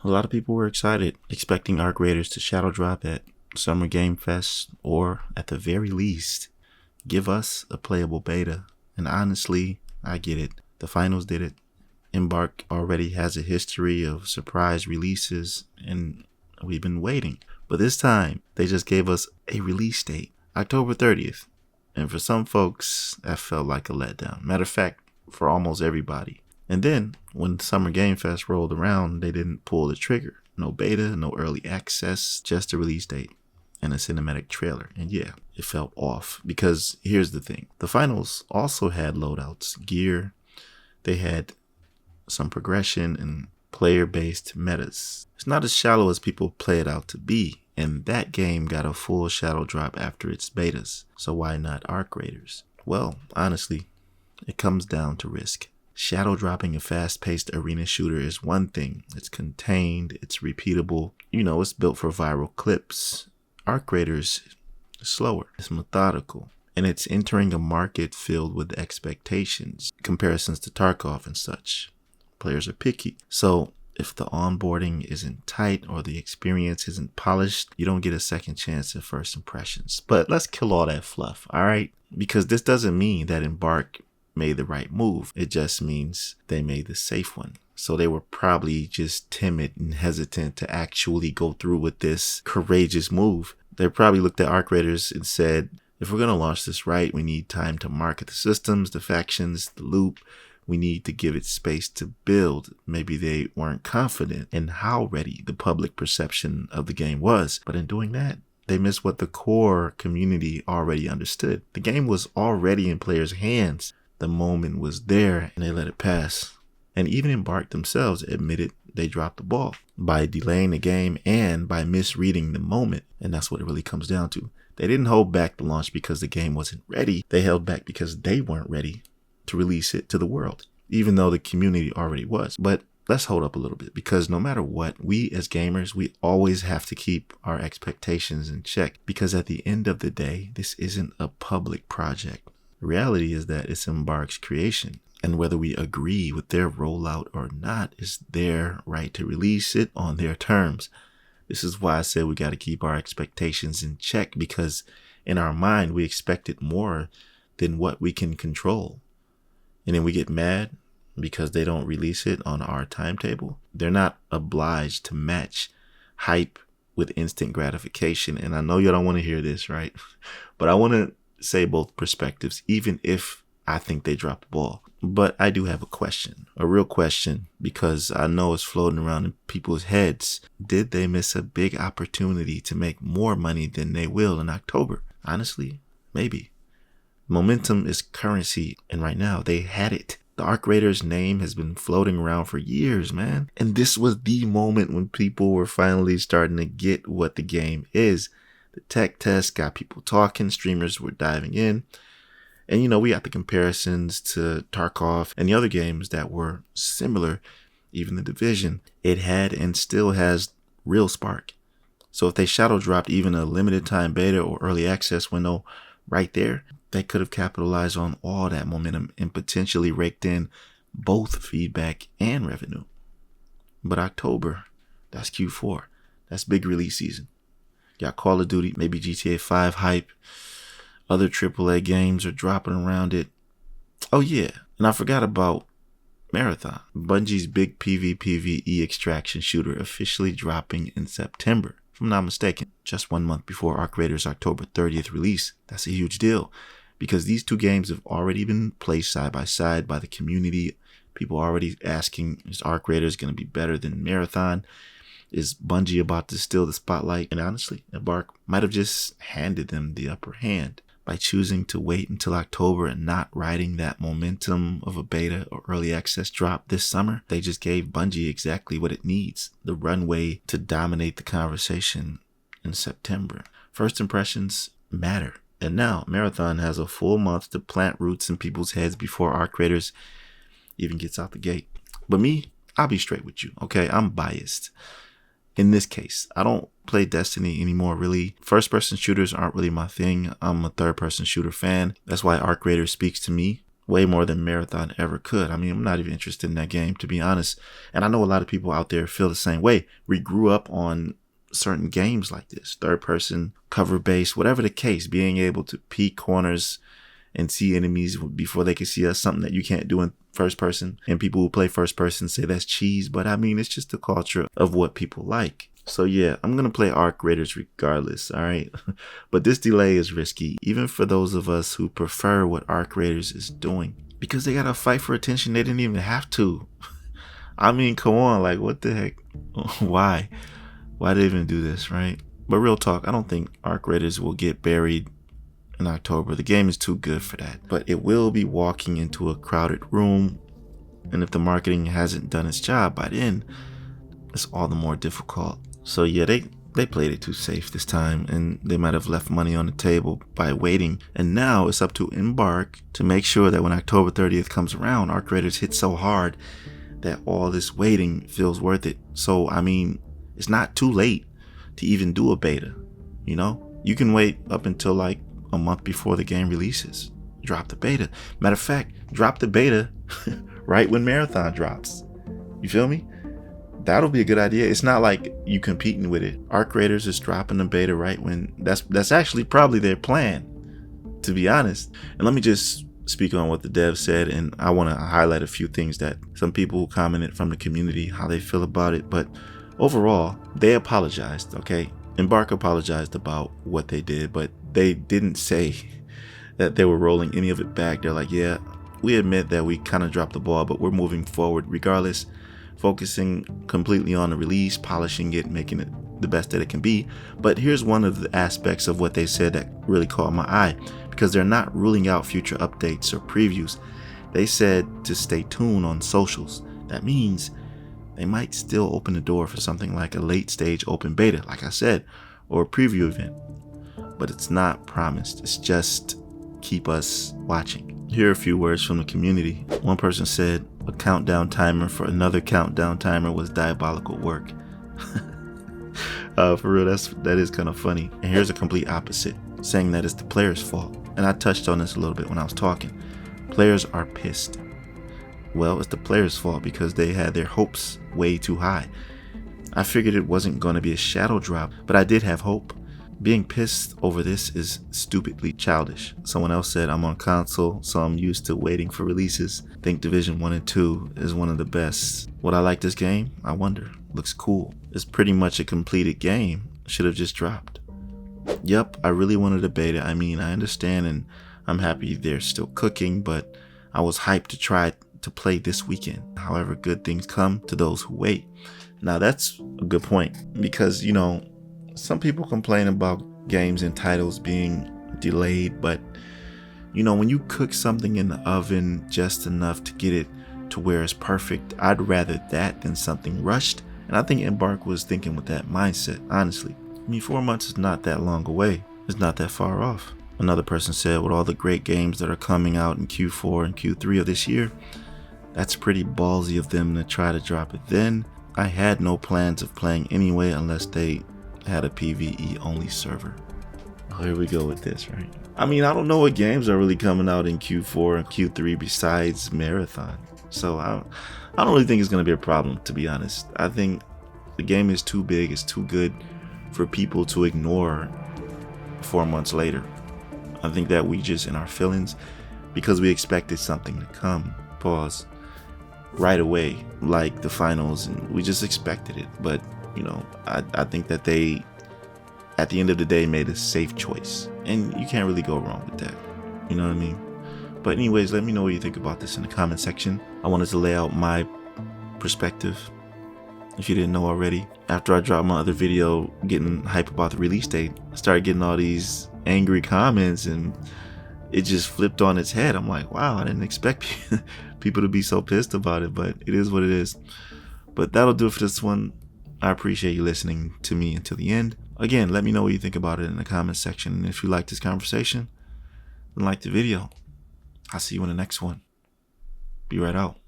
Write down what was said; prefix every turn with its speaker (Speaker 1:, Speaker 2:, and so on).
Speaker 1: A lot of people were excited, expecting ArcRaiders to shadow drop at Summer Game Fest, or at the very least, give us a playable beta. And honestly, I get it. The finals did it. Embark already has a history of surprise releases, and we've been waiting. But this time, they just gave us a release date, October 30th. And for some folks, that felt like a letdown. Matter of fact, for almost everybody. And then, when Summer Game Fest rolled around, they didn't pull the trigger. No beta, no early access, just a release date and a cinematic trailer. And yeah, it felt off. Because here's the thing. The finals also had loadouts, gear. They had some progression and player-based metas. It's not as shallow as people play it out to be. And that game got a full shadow drop after its betas. So why not ArcRaiders? Well, honestly, it comes down to risk. Shadow dropping a fast-paced arena shooter is one thing. It's contained, it's repeatable. It's built for viral clips. ArcRaiders is slower, it's methodical, and it's entering a market filled with expectations, comparisons to Tarkov and such. Players are picky. So if the onboarding isn't tight or the experience isn't polished, you don't get a second chance at first impressions. But let's kill all that fluff, all right? Because this doesn't mean that Embark made the right move. It just means they made the safe one. So they were probably just timid and hesitant to actually go through with this courageous move. They probably looked at ArcRaiders and said, if we're going to launch this right, we need time to market the systems, the factions, the loop. We need to give it space to build. Maybe they weren't confident in how ready the public perception of the game was. But in doing that, they missed what the core community already understood. The game was already in players' hands. The moment was there and they let it pass. And even Embark themselves admitted they dropped the ball by delaying the game and by misreading the moment. And that's what it really comes down to. They didn't hold back the launch because the game wasn't ready. They held back because they weren't ready to release it to the world, even though the community already was. But let's hold up a little bit, because no matter what, we as gamers, we always have to keep our expectations in check, because at the end of the day, this isn't a public project. The reality is that it's Embark's creation, and whether we agree with their rollout or not is their right to release it on their terms. This is why I said we got to keep our expectations in check, because in our mind, we expect it more than what we can control. And then we get mad because they don't release it on our timetable. They're not obliged to match hype with instant gratification. And I know you don't want to hear this, right? But I want to say both perspectives, even if I think they dropped the ball. But I do have a question, a real question, because I know it's floating around in people's heads. Did they miss a big opportunity to make more money than they will in October? Honestly, maybe. Momentum is currency, and right now they had it. The ArcRaiders name has been floating around for years, man. And this was the moment when people were finally starting to get what the game is. The tech test got people talking, streamers were diving in. And we got the comparisons to Tarkov and the other games that were similar, even The Division. It had and still has real spark. So if they shadow dropped even a limited time beta or early access window right there, they could have capitalized on all that momentum and potentially raked in both feedback and revenue. But October, that's Q4. That's big release season. Got Call of Duty, maybe GTA 5 hype. Other AAA games are dropping around it. Oh yeah, and I forgot about Marathon. Bungie's big PvPvE extraction shooter officially dropping in September. If I'm not mistaken, just 1 month before ArcRaiders' October 30th release. That's a huge deal, because these two games have already been placed side by side by the community. People are already asking, is ArcRaiders going to be better than Marathon? Is Bungie about to steal the spotlight? And honestly, Embark might have just handed them the upper hand by choosing to wait until October and not riding that momentum of a beta or early access drop this summer. They just gave Bungie exactly what it needs, the runway to dominate the conversation in September. First impressions matter. And now Marathon has a full month to plant roots in people's heads before ArcRaiders even gets out the gate. But me, I'll be straight with you, okay? I'm biased. In this case, I don't play Destiny anymore, really. First-person shooters aren't really my thing. I'm a third-person shooter fan. That's why ArcRaiders speaks to me. way more than Marathon ever could. I mean, I'm not even interested in that game, to be honest. And I know a lot of people out there feel the same way. We grew up on certain games like this, third person, cover based, whatever the case, being able to peek corners and see enemies before they can see us, something that you can't do in first person. And people who play first person say that's cheese, but I mean, it's just the culture of what people like. So yeah, I'm going to play ArcRaiders regardless, all right? But this delay is risky, even for those of us who prefer what ArcRaiders is doing, because they got to fight for attention they didn't even have to. I mean, come on, like, what the heck? Why? Why did they even do this, right? But real talk, I don't think ArcRaiders will get buried in October. The game is too good for that. But it will be walking into a crowded room, and if the marketing hasn't done its job by then, it's all the more difficult. So yeah, they played it too safe this time, and they might have left money on the table by waiting. And now it's up to Embark to make sure that when October 30th comes around, ArcRaiders hit so hard that all this waiting feels worth it. So I mean, it's not too late to even do a beta. You know, you can wait up until like a month before the game releases. Drop the beta. Matter of fact, drop the beta right when Marathon drops. You feel me? That'll be a good idea. It's not like you competing with it. ArcRaiders is dropping the beta right when that's actually probably their plan, to be honest. And let me just speak on what the dev said, and I want to highlight a few things that some people commented from the community, how they feel about it. But overall, they apologized, okay? Embark apologized about what they did, but they didn't say that they were rolling any of it back. They're like, yeah, we admit that we kind of dropped the ball, but we're moving forward regardless, focusing completely on the release, polishing it, making it the best that it can be. But here's one of the aspects of what they said that really caught my eye, because they're not ruling out future updates or previews. They said to stay tuned on socials. That means they might still open the door for something like a late stage open beta, like I said, or a preview event. But it's not promised. It's just keep us watching. Here are a few words from the community. One person said, a countdown timer for another countdown timer was diabolical work. For real, that is kind of funny. And here's a complete opposite, saying that it's the players' fault. And I touched on this a little bit when I was talking. Players are pissed. Well, it's the players' fault because they had their hopes way too high. I figured it wasn't going to be a shadow drop, but I did have hope. Being pissed over this is stupidly childish. Someone else said, I'm on console, so I'm used to waiting for releases. Think Division 1 and 2 is one of the best. Would I like this game? I wonder. Looks cool. It's pretty much a completed game. Should have just dropped. Yep, I really wanted a beta. I mean, I understand, and I'm happy they're still cooking, but I was hyped to try to play this weekend. However, good things come to those who wait. Now that's a good point, because you know, some people complain about games and titles being delayed, but you know, when you cook something in the oven just enough to get it to where it's perfect, I'd rather that than something rushed. And I think Embark was thinking with that mindset, honestly. I mean, 4 months is not that long away. It's not that far off. Another person said, with all the great games that are coming out in Q4 and Q3 of this year, that's pretty ballsy of them to try to drop it then. I had no plans of playing anyway unless they had a PvE only server. Oh, here we go with this, right? I mean, I don't know what games are really coming out in Q4 and Q3 besides Marathon. So I don't really think it's going to be a problem, to be honest. I think the game is too big, it's too good for people to ignore 4 months later. I think that we just in our feelings, because we expected something to come, right away, like the finals, and we just expected it. But you know, I think that they, at the end of the day, made a safe choice, and you can't really go wrong with that. You know what I mean? But anyways, let me know what you think about this in the comment section. I wanted to lay out my perspective, if you didn't know already. After I dropped my other video getting hype about the release date, I started getting all these angry comments, and it just flipped on its head. I'm like, wow, I didn't expect people to be so pissed about it, but it is what it is. But that'll do it for this one. I appreciate you listening to me until the end. Again, let me know what you think about it in the comment section. And if you like this conversation, then like the video. I'll see you in the next one. Be right out.